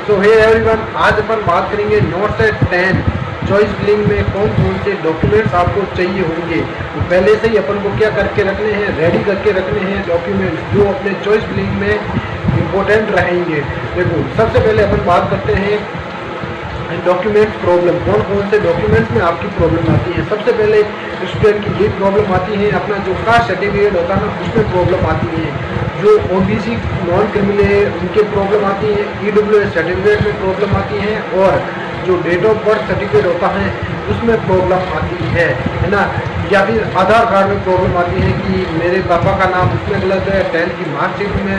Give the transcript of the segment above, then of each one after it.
तो hey everyone, आज अपन बात करेंगे नोट 10 चॉइस बिलिंग में कौन कौन से डॉक्यूमेंट्स आपको चाहिए होंगे। तो पहले से ही अपन को क्या करके रखने हैं, रेडी करके रखने हैं डॉक्यूमेंट्स जो अपने चॉइस बिलिंग में इम्पोर्टेंट रहेंगे। देखो, सबसे पहले अपन बात करते हैं डॉक्यूमेंट्स प्रॉब्लम, कौन कौन से डॉक्यूमेंट्स में आपकी प्रॉब्लम आती है। सबसे पहले स्टूडेंट की ये प्रॉब्लम आती है, अपना जो कास्ट सर्टिफिकेट होता है ना, उसमें प्रॉब्लम आती है। जो ओबीसी नॉन क्रिमिनल है उनके प्रॉब्लम आती है, ईडब्ल्यूएस सर्टिफिकेट में प्रॉब्लम आती है, और जो डेट ऑफ बर्थ सर्टिफिकेट होता है उसमें प्रॉब्लम आती है ना। या फिर आधार कार्ड में प्रॉब्लम आती है कि मेरे पापा का नाम उसमें गलत है, 10th की मार्कशीट में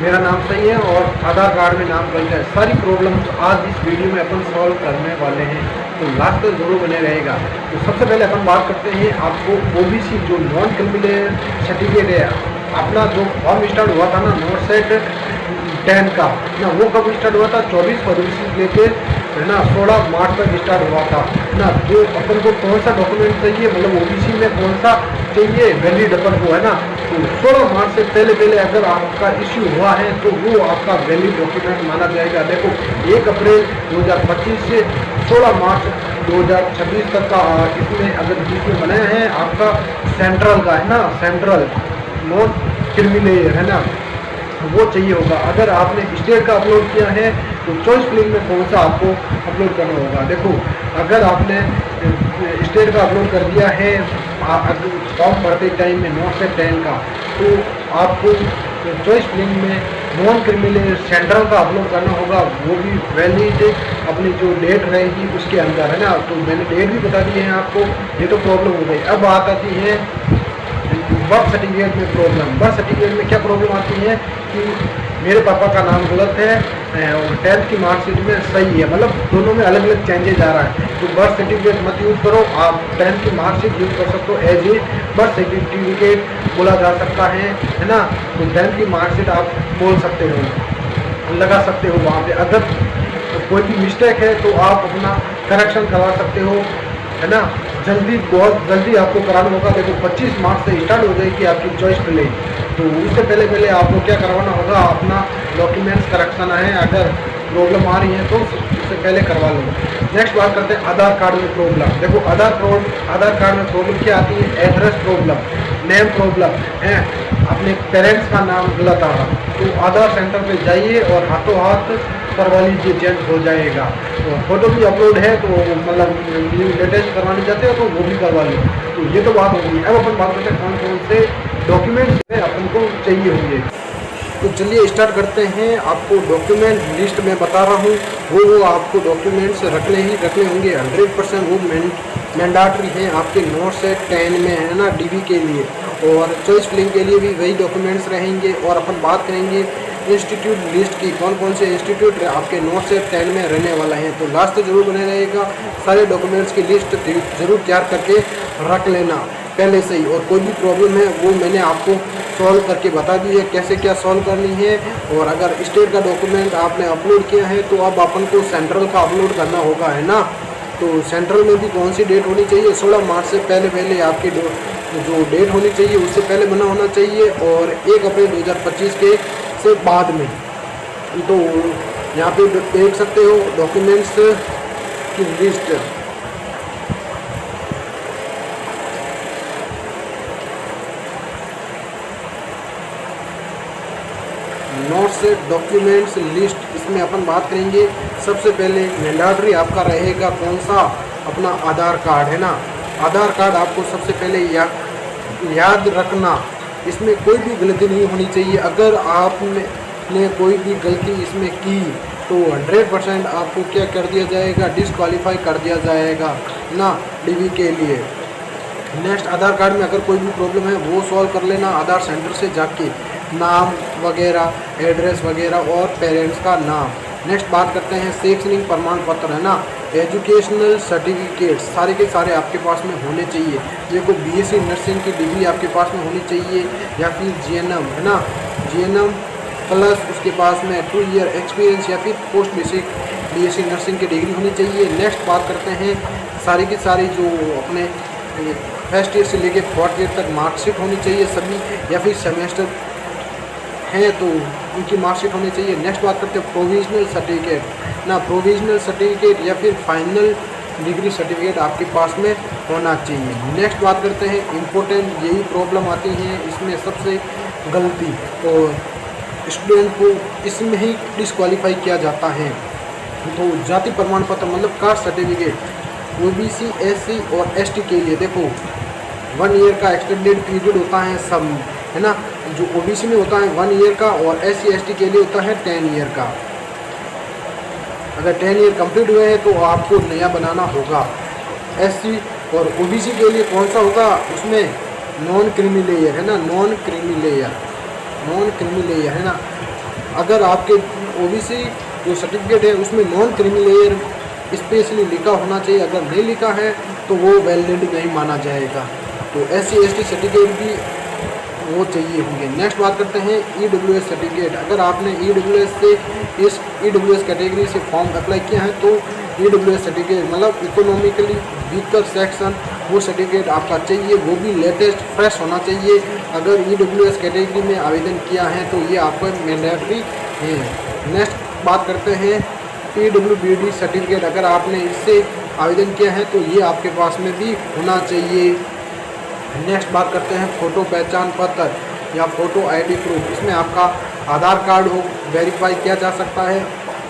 मेरा नाम सही है और आधार कार्ड में नाम गलत है। सारी प्रॉब्लम्स आज इस वीडियो में अपन सॉल्व करने वाले हैं, तो लास्ट तक जरूर बने रहेगा। तो सबसे पहले अपन बात करते हैं, आपको ओबीसी जो नॉन क्रिमिनल सर्टिफिकेट है, अपना जो फॉर्म स्टार्ट हुआ था ना नोट 10 का ना, वो कब स्टार्ट हुआ था? 24 फरवरी से लेके है ना 16 मार्च तक स्टार्ट हुआ था ना। जो अपन को कौन सा डॉक्यूमेंट चाहिए, मतलब ओबीसी में कौन सा चाहिए, वैलिड अपन को है ना। तो 16 मार्च से पहले अगर आपका इश्यू हुआ है तो वो आपका वैलिड डॉक्यूमेंट माना जाएगा। देखो, 1 अप्रैल 2025 से 16 मार्च 2026 तक का इसमें अगर बीच में बनाया है आपका सेंट्रल का है ना, सेंट्रल नॉन क्रिमिनल है ना, वो चाहिए होगा। अगर आपने स्टेट का अपलोड किया है तो चॉइस बिलिंग में कौन सा आपको अपलोड करना होगा। देखो, अगर आपने स्टेट का अपलोड कर दिया है फॉर्म भरते टाइम में नोट 10 का, तो आपको चॉइस बिलिंग में नॉन क्रिमिनल सेंट्रल का अपलोड करना होगा, वो भी वैलिड अपनी जो डेट रहेगी उसके अंदर है ना। तो मैंने डेट भी बता दी है आपको, ये तो प्रॉब्लम हो गई। अब बात आती है बर्थ सर्टिफिकेट में प्रॉब्लम। बर्थ सर्टिफिकेट में क्या प्रॉब्लम आती है कि मेरे पापा का नाम गलत है और 10th की मार्कशीट में सही है, मतलब दोनों में अलग अलग चेंजेज आ रहा है। तो बर्थ सर्टिफिकेट मत यूज़ करो, आप 10th की मार्कशीट यूज़ कर सकते हो, एज ए बर्थ सर्टिफिकेट बोला जा सकता है ना। तो 10th की मार्कशीट आप बोल सकते हो, लगा सकते हो वहाँ पे। अगर कोई भी मिस्टेक है तो आप अपना करेक्शन करवा सकते हो है ना। जल्दी, बहुत जल्दी आपको कराना होगा। देखो, 25 मार्च से स्टार्ट हो जाएगी आपकी चॉइस बिलिंग, तो उससे पहले आपको क्या करवाना होगा, अपना डॉक्यूमेंट्स करेक्शन है, अगर प्रॉब्लम आ रही है तो उससे पहले करवा लो। नेक्स्ट बात करते हैं आधार कार्ड में प्रॉब्लम। देखो, आधार कार्ड में प्रॉब्लम क्या आती है? एड्रेस प्रॉब्लम, नेम प्रॉब्लम है, अपने पेरेंट्स का नाम गलत आ रहा, तो आधार सेंटर पे जाइए और हाथों हाथ करवा लीजिए, चेंज हो जाएगा। तो फोटो भी अपलोड है, तो मतलब लेटेस्ट करवाने चाहते हो तो वो भी करवा लो। तो ये तो बात होगी। अब अपन बात करते हैं कौन कौन से डॉक्यूमेंट्स अपन को चाहिए होंगे। तो चलिए स्टार्ट करते हैं। आपको डॉक्यूमेंट लिस्ट में बता रहा हूँ, वो आपको डॉक्यूमेंट्स रखने होंगे 100%। वो मैंडेटरी हैं आपके नोट 10 में है ना, डीबी के लिए, और चॉइस बिलिंग के लिए भी वही डॉक्यूमेंट्स रहेंगे। और अपन बात करेंगे इंस्टीट्यूट लिस्ट की, कौन कौन से इंस्टीट्यूट आपके नोट 10 में रहने वाला है। तो लास्ट तक जरूर बने रहेगा। सारे डॉक्यूमेंट्स की लिस्ट जरूर तैयार करके रख लेना पहले से ही। और कोई भी प्रॉब्लम है वो मैंने आपको सॉल्व करके बता दी है, कैसे क्या सॉल्व करनी है। और अगर स्टेट का डॉक्यूमेंट आपने अपलोड किया है तो अब अपन को सेंट्रल का अपलोड करना होगा है ना। तो सेंट्रल में भी कौन सी डेट होनी चाहिए? 16 मार्च से पहले आपकी जो डेट होनी चाहिए उससे पहले बना होना चाहिए, और 1 अप्रैल 2025 के से बाद में। तो यहाँ पे देख सकते हो डॉक्यूमेंट्स की लिस्ट। नोट से डॉक्यूमेंट्स लिस्ट, इसमें अपन बात करेंगे। सबसे पहले मैंडेटरी आपका रहेगा कौन सा? अपना आधार कार्ड है ना। आधार कार्ड आपको सबसे पहले याद रखना, इसमें कोई भी गलती नहीं होनी चाहिए। अगर आपने कोई भी गलती इसमें की तो 100% आपको क्या कर दिया जाएगा? डिस्क्वालीफाई कर दिया जाएगा ना डीबी के लिए। नेक्स्ट, आधार कार्ड में अगर कोई भी प्रॉब्लम है वो सॉल्व कर लेना आधार सेंटर से जाके, नाम वगैरह, एड्रेस वगैरह और पेरेंट्स का नाम। नेक्स्ट बात करते हैं शैक्षणिक प्रमाण पत्र है ना, एजुकेशनल सर्टिफिकेट्स सारे के सारे आपके पास में होने चाहिए। देखो, बीएससी नर्सिंग की डिग्री आपके पास में होनी चाहिए, या फिर जीएनएम है ना, जीएनएम प्लस उसके पास में 2 ईयर एक्सपीरियंस, या फिर पोस्ट बेसिक बीएससी नर्सिंग की डिग्री होनी चाहिए। नेक्स्ट बात करते हैं सारी की सारी जो अपने फर्स्ट ईयर से लेके 4th ईयर तक मार्कशीट होनी चाहिए सभी, या फिर सेमेस्टर हैं तो उनकी मार्कशीट होनी चाहिए। नेक्स्ट बात करते हैं प्रोविजनल सर्टिफिकेट, ना प्रोविजनल सर्टिफिकेट या फिर फाइनल डिग्री सर्टिफिकेट आपके पास में होना चाहिए। नेक्स्ट बात करते हैं इम्पोर्टेंट, यही प्रॉब्लम आती है इसमें सबसे गलती, और स्टूडेंट को इसमें ही डिस्क्वालीफाई किया जाता है। तो जाति प्रमाण पत्र मतलब कास्ट सर्टिफिकेट ओबीसी, एससी और एसटी के लिए देखो 1 ईयर का एक्सटेंडेड पीरियड होता है सब, है ना। जो ओबीसी में होता है 1 ईयर का और एससी एसटी के लिए होता है 10 ईयर का। अगर 10 ईयर कंप्लीट हुए हैं तो आपको नया बनाना होगा। एससी और ओबीसी के लिए कौन सा होगा, उसमें नॉन क्रीमी लेयर है ना, नॉन क्रीमी लेयर है ना। अगर आपके ओबीसी जो सर्टिफिकेट है उसमें नॉन क्रीमी लेयर स्पेशली लिखा होना चाहिए, अगर नहीं लिखा है तो वो वैलिड नहीं माना जाएगा। तो एससी एसटी सर्टिफिकेट भी वो चाहिए होंगे। नेक्स्ट बात करते हैं ईडब्ल्यूएस सर्टिफिकेट। अगर आपने ईडब्ल्यूएस से इस ईडब्ल्यूएस कैटेगरी से फॉर्म अप्लाई किया है तो ईडब्ल्यूएस सर्टिफिकेट मतलब इकोनॉमिकली वीकर सेक्शन, वो सर्टिफिकेट आपका चाहिए, वो भी लेटेस्ट फ्रेश होना चाहिए। अगर ईडब्ल्यूएस कैटेगरी में आवेदन किया है तो ये आपका मैंडेटरी है। नेक्स्ट बात करते हैं पीडब्ल्यूबीडी सर्टिफिकेट। अगर आपने इससे आवेदन किया है तो ये आपके पास में भी होना चाहिए। नेक्स्ट बात करते हैं फ़ोटो पहचान पत्र या फ़ोटो आईडी प्रूफ। इसमें आपका आधार कार्ड हो वेरीफाई किया जा सकता है,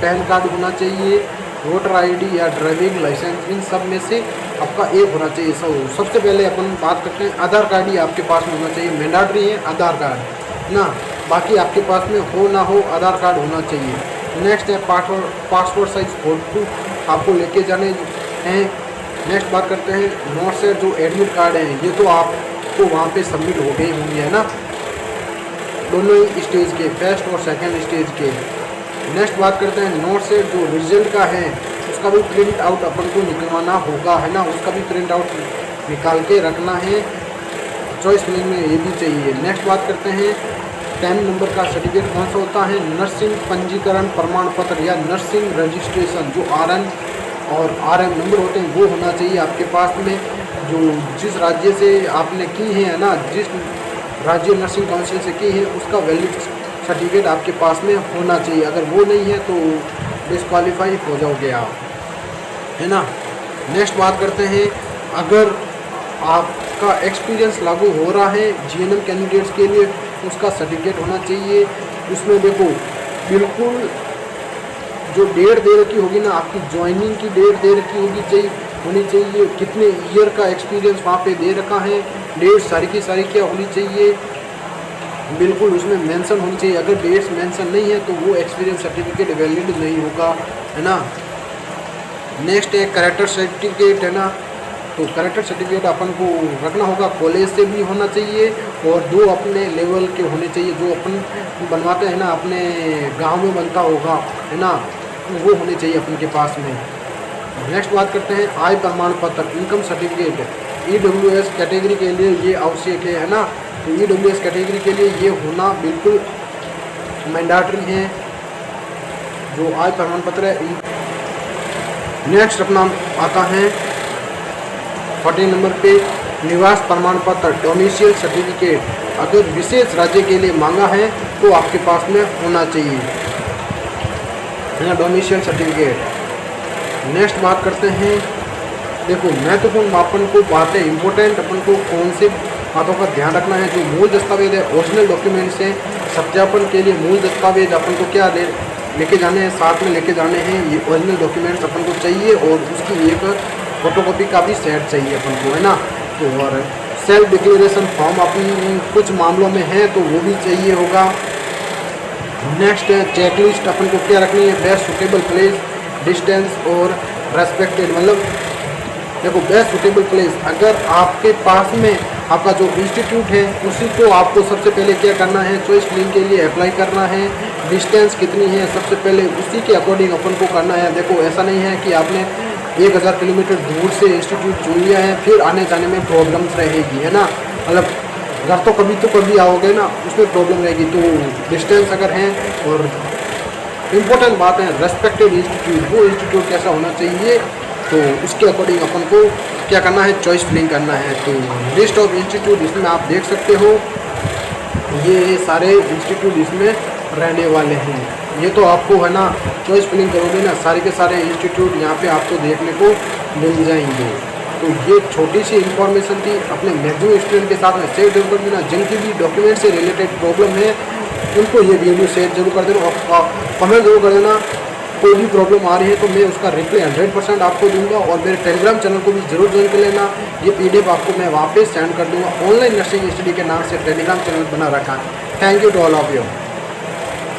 पैन कार्ड होना चाहिए, वोटर आईडी या ड्राइविंग लाइसेंस, इन सब में से आपका एक होना चाहिए। सबसे पहले अपन बात करते हैं आधार कार्ड ही आपके पास में होना चाहिए, मैंडेटरी है आधार कार्ड ना, बाकी आपके पास में हो ना हो आधार कार्ड होना चाहिए। नेक्स्ट है पासपोर्ट साइज फ़ोटो आपको लेके जाने हैं। नेक्स्ट बात करते हैं नोट से जो एडमिट कार्ड हैं, ये तो आपको वहाँ पे सबमिट हो गए होंगे, है ना, दोनों ही स्टेज के, फर्स्ट और सेकंड स्टेज के। नेक्स्ट बात करते हैं नोट से जो रिजल्ट का है उसका भी प्रिंट आउट अपन को निकलवाना होगा, है ना, उसका भी प्रिंट आउट निकाल के रखना है। चॉइस फिलिंग में ये भी चाहिए। नेक्स्ट बात करते हैं 10 नंबर का सर्टिफिकेट कौन सा होता है, नर्सिंग पंजीकरण प्रमाण पत्र या नर्सिंग रजिस्ट्रेशन, जो RN और RM नंबर होते हैं वो होना चाहिए आपके पास में। जो जिस राज्य से आपने की है ना, जिस राज्य नर्सिंग काउंसिल से की है उसका वैलिड सर्टिफिकेट आपके पास में होना चाहिए। अगर वो नहीं है तो डिस्क्वालीफाई हो जाओगे आप, है ना। नेक्स्ट बात करते हैं अगर आपका एक्सपीरियंस लागू हो रहा है GNM कैंडिडेट्स के लिए, उसका सर्टिफिकेट होना चाहिए। उसमें देखो बिल्कुल जो डेट दे रखी होगी ना, आपकी ज्वाइनिंग की डेट दे रखी होनी चाहिए, कितने ईयर का एक्सपीरियंस वहाँ पे दे रखा है, डेट सारी की सारी क्या होनी चाहिए, बिल्कुल उसमें मेंशन होनी चाहिए। अगर डेट्स मेंशन नहीं है तो वो एक्सपीरियंस सर्टिफिकेट वैलिड नहीं होगा, है ना। नेक्स्ट है कैरेक्टर सर्टिफिकेट, है ना। तो कैरेक्टर सर्टिफिकेट अपन को रखना होगा, कॉलेज से भी होना चाहिए और 2 अपने लेवल के होने चाहिए, जो अपन बनवाते हैं ना अपने गांव में बनता होगा, है ना, वो होने चाहिए अपन के पास में। नेक्स्ट बात करते हैं आय प्रमाण पत्र, इनकम सर्टिफिकेट। EWS कैटेगरी के लिए ये आवश्यक है ना। तो EWS कैटेगरी के लिए ये होना बिल्कुल मैंडेटरी है, जो आय प्रमाण पत्र है। नेक्स्ट अपना आता है 14 नंबर पे निवास प्रमाण पत्र, डोमिसाइल सर्टिफिकेट। अगर विशेष राज्य के लिए मांगा है तो आपके पास में होना चाहिए, है ना, डोमिसाइल सर्टिफिकेट। नेक्स्ट बात करते हैं, देखो महत्वपूर्ण अपन को बातें इंपॉर्टेंट अपन को कौन से बातों का ध्यान रखना है। जो मूल दस्तावेज है, ओरिजिनल डॉक्यूमेंट्स हैं, सत्यापन के लिए मूल दस्तावेज अपन को क्या लेके जाने हैं, साथ में लेके जाने हैं, ये ओरिजिनल डॉक्यूमेंट्स अपन को चाहिए और उसकी एक फोटोकॉपी का भी सेट चाहिए अपन को, है ना। तो और सेल्फ डिक्लेरेशन फॉर्म अपन कुछ मामलों में है तो वो भी चाहिए होगा। नेक्स्ट है चेकलिस्ट अपन को क्या रखनी है, बेस्ट सुटेबल प्लेस, डिस्टेंस और रेस्पेक्टेड, मतलब देखो बेस्ट सुटेबल प्लेस, अगर आपके पास में आपका जो इंस्टीट्यूट है उसी को आपको सबसे पहले क्या करना है, चॉइस फिलिंग के लिए अप्लाई करना है। डिस्टेंस कितनी है सबसे पहले उसी के अकॉर्डिंग अपन को करना है। देखो ऐसा नहीं है कि आपने 1000 किलोमीटर दूर से इंस्टीट्यूट चुन लिया है फिर आने जाने में प्रॉब्लम्स रहेगी, है ना, मतलब घर तो कभी आओगे ना, उसमें प्रॉब्लम रहेगी। तो डिस्टेंस अगर है और इम्पोर्टेंट बात है रेस्पेक्टेड इंस्टीट्यूट, वो इंस्टीट्यूट कैसा होना चाहिए तो उसके अकॉर्डिंग अपन को क्या करना है, चॉइस फिलिंग करना है। तो लिस्ट ऑफ इंस्टीट्यूट इसमें आप देख सकते हो, ये सारे इंस्टीट्यूट इसमें रहने वाले हैं। ये तो आपको है ना, चॉइस फिलिंग करोगे ना, सारे के सारे इंस्टीट्यूट यहाँ पे आपको देखने को मिल जाएंगे। तो ये छोटी सी इन्फॉर्मेशन थी, अपने मैक्सिमम स्टूडेंट के साथ में शेयर जरूर कर देना। जिनकी भी डॉक्यूमेंट से रिलेटेड प्रॉब्लम है उनको ये वीडियो शेयर जरूर कर देना और कमेंट जरूर कर देना। कोई भी प्रॉब्लम आ रही है तो मैं उसका रिप्लाई 100% आपको दूंगा। और मेरे टेलीग्राम चैनल को भी जरूर ज्वाइन कर लेना। ये PDF आपको मैं वापस सेंड कर दूंगा। ऑनलाइन नर्सिंग स्टडी के नाम से टेलीग्राम चैनल बना रखा है। Thank you to all of you.